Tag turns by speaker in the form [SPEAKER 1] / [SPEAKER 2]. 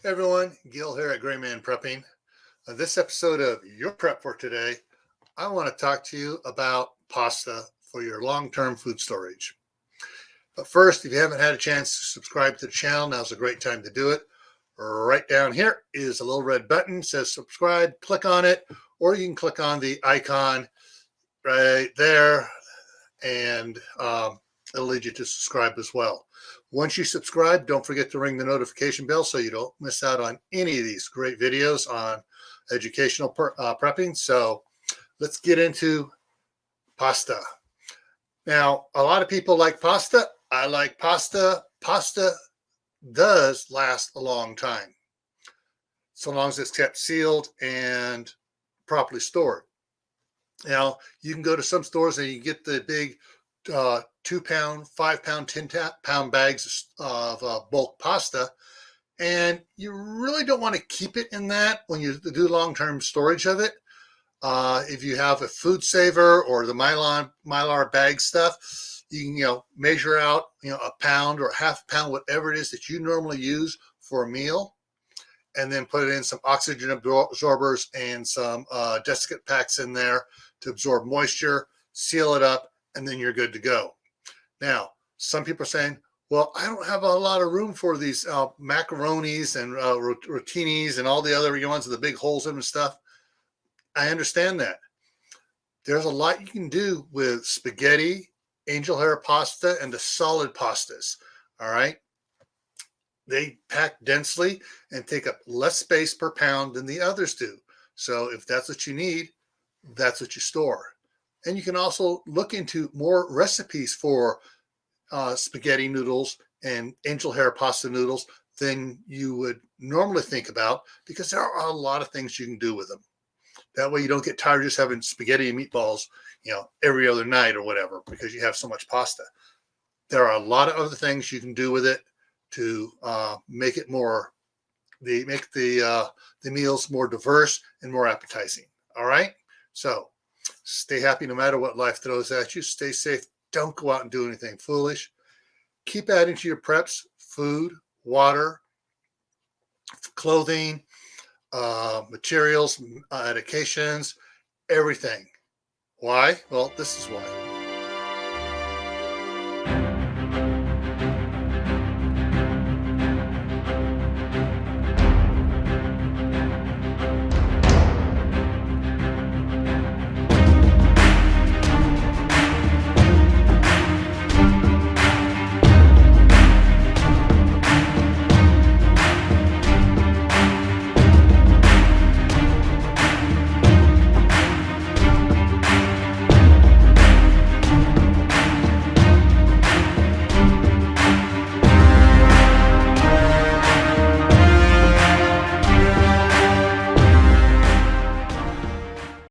[SPEAKER 1] Hey everyone, Gil here at GrayManPrepping. On this episode of Your Prep for Today, I want to talk to you about pasta for your long-term food storage. But first, if you haven't had a chance to subscribe to the channel, now's a great time to do it. Right down here is a little red button, says subscribe. Click on it, or you can click on the icon right there, and it'll lead you to subscribe as well. Once you subscribe, don't forget to ring the notification bell so you don't miss out on any of these great videos on educational prepping. So let's get into pasta. Now, a lot of people like pasta. I like pasta. Pasta does last a long time, so long as it's kept sealed and properly stored. Now, you can go to some stores and you get the big 2-pound, 5-pound, 10-pound bags of bulk pasta, and you really don't want to keep it in that when you do long-term storage of it. If you have a food saver or the Mylar bag stuff, you can measure out a pound or half a pound, whatever it is that you normally use for a meal, and then put it in some oxygen absorbers and some desiccant packs in there to absorb moisture, seal it up, and then you're good to go. Now, some people are saying, well, I don't have a lot of room for these macaronis and rotinis and all the other ones with the big holes in them and stuff. I understand that. There's a lot you can do with spaghetti, angel hair pasta, and the solid pastas, all right? They pack densely and take up less space per pound than the others do. So if that's what you need, that's what you store. And you can also look into more recipes for spaghetti noodles and angel hair pasta noodles than you would normally think about, because there are a lot of things you can do with them. That way you don't get tired just having spaghetti and meatballs, every other night or whatever, because you have so much pasta. There are a lot of other things you can do with it to make it the meals more diverse and more appetizing. All right. So stay happy no matter what life throws at you. Stay safe. Don't go out and do anything foolish. Keep adding to your preps: food, water, clothing, materials, medications, everything. Why? Well, this is why.